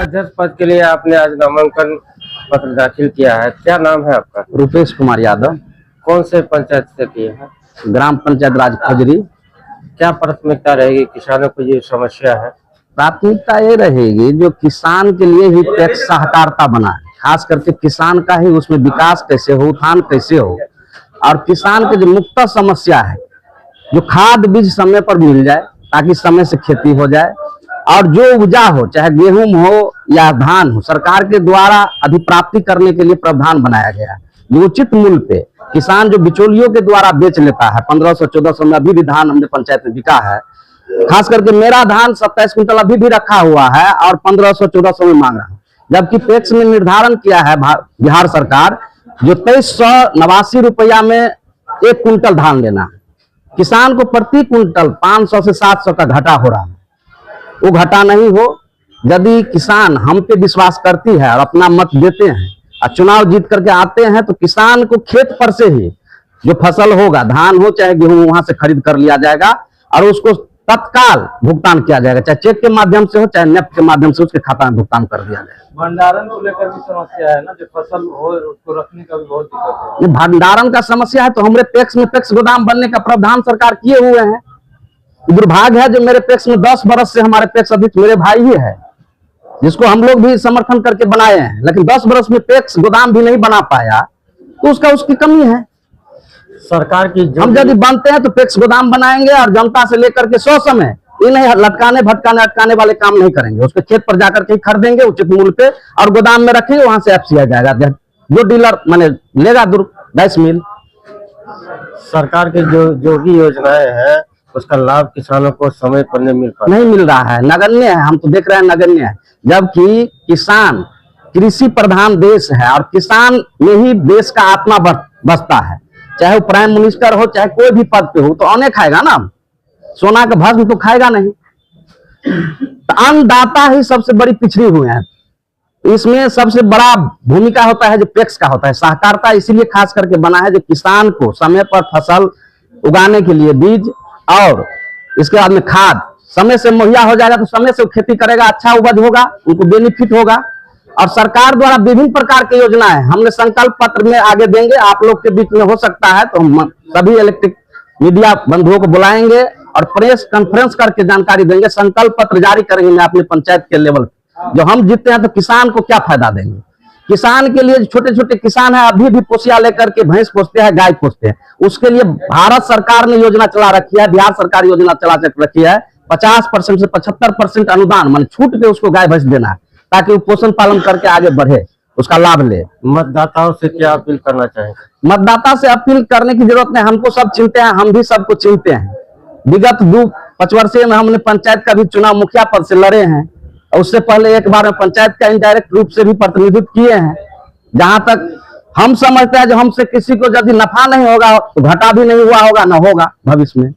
अध्यक्ष पद के लिए आपने आज नामांकन पत्र दाखिल किया है, क्या नाम है आपका? रुपेश कुमार यादव। कौन से पंचायत से किए हैं? ग्राम पंचायत राज खजरी। क्या प्राथमिकता रहेगी किसानों को ये समस्या है? प्राथमिकता ये रहेगी जो किसान के लिए ही टैक्स सहकारिता बना है, खास करके किसान का ही उसमें विकास कैसे हो, उत्थान कैसे हो, और किसान के जो मुख्य समस्या है जो खाद बीज समय पर मिल जाए ताकि समय से खेती हो जाए, और जो उपजा हो चाहे गेहूं हो या धान हो सरकार के द्वारा अधिप्राप्ति करने के लिए प्रावधान बनाया गया है। जो उचित मूल्य पे किसान जो बिचौलियों के द्वारा बेच लेता है 1500-1400 में अभी भी धान हमने पंचायत में बिका है। खास करके मेरा धान 27 क्विंटल अभी भी रखा हुआ है और 1500-1400 में मांग रहा है, जबकि पैक्स में निर्धारण किया है बिहार सरकार जो 2389 रुपया में 1 कुंटल धान लेना है। किसान को प्रति कुंटल 500 से 700 का घाटा हो रहा है। वो घाटा नहीं हो, यदि किसान हम पे विश्वास करती है और अपना मत देते हैं और चुनाव जीत करके आते हैं तो किसान को खेत पर से ही जो फसल होगा, धान हो चाहे गेहूं, वहां से खरीद कर लिया जाएगा और उसको तत्काल भुगतान किया जाएगा, चाहे चेक के माध्यम से हो चाहे नेफ्ट के माध्यम से उसके खाता में भुगतान कर दिया जाएगा। भंडारण को लेकर भी समस्या है ना, जो फसल हो उसको रखने का भी बहुत दिक्कत है। भंडारण का समस्या है तो हमारे पैक्स में पैक्स गोदाम बनने का प्रावधान सरकार किए हुए हैं। दुर्भाग्य है जो मेरे पैक्स में 10 बरस से हमारे पैक्स अध्यक्ष मेरे भाई ही है, जिसको हम लोग भी समर्थन करके बनाए हैं, लेकिन 10 बरस में पैक्स गोदाम भी नहीं बना पाया तो उसकी कमी है। सरकार की हम यदि बनते हैं तो पैक्स गोदाम बनाएंगे और जनता से लेकर के 100 समय ये नहीं लटकाने भटकाने अटकाने वाले काम नहीं करेंगे, उसके खेत पर जाकर के खरीदेंगे उचित मूल्य पे और गोदाम में रखेंगे, वहां से एफसीआई जाएगा, जो डीलर माने लेगा राइस मिल। सरकार की जो भी योजनाएं हैं उसका लाभ किसानों को समय पर नहीं मिल रहा है, नगण्य है। हम तो देख रहे हैं नगण्य है, जबकि किसान कृषि प्रधान देश है और किसान में ही देश का आत्मा बसता है। चाहे वो प्राइम मिनिस्टर हो चाहे कोई भी पद पे हो तो अन्न खाएगा ना, सोना का भस्म तो खाएगा नहीं। तो अन्नदाता ही सबसे बड़ी पिछड़ी हुए हैं। इसमें सबसे बड़ा भूमिका होता है जो पैक्स का होता है। सहकारिता इसीलिए खास करके बना है जो किसान को समय पर फसल उगाने के लिए बीज और इसके बाद में खाद समय से मुहैया हो जाएगा तो समय से खेती करेगा, अच्छा उपज होगा, उनको बेनिफिट होगा। और सरकार द्वारा विभिन्न प्रकार की योजनाएं हमने संकल्प पत्र में आगे देंगे, आप लोग के बीच में हो सकता है तो हम सभी इलेक्ट्रिक मीडिया बंधुओं को बुलाएंगे और प्रेस कॉन्फ्रेंस करके जानकारी देंगे, संकल्प पत्र जारी करेंगे मैं अपने पंचायत के लेवल पे। जो हम जीतते हैं तो किसान को क्या फायदा देंगे। किसान के लिए छोटे छोटे किसान है अभी भी पोसिया लेकर के भैंस पोसते हैं, गाय पोसते हैं, उसके लिए भारत सरकार ने योजना चला रखी है, बिहार सरकार योजना चला रखी है 50% से 75% अनुदान मान छूट पे उसको गाय भैंस देना है ताकि वो पोषण पालन करके आगे बढ़े, उसका लाभ ले। मतदाताओं से क्या अपील करना चाहेंगे? मतदाता से अपील करने की जरूरत नहीं, हमको सब चिनते हैं, हम भी सबको चिनते हैं। विगत 2-5 वर्षीय में हमने पंचायत का भी चुनाव मुखिया पद से लड़े हैं और उससे पहले एक बार पंचायत का इनडायरेक्ट रूप से भी प्रतिनिधित्व किए हैं। जहां तक हम समझते हैं जो हमसे किसी को यदि नफा नहीं होगा तो घाटा भी नहीं हुआ होगा, न होगा भविष्य में।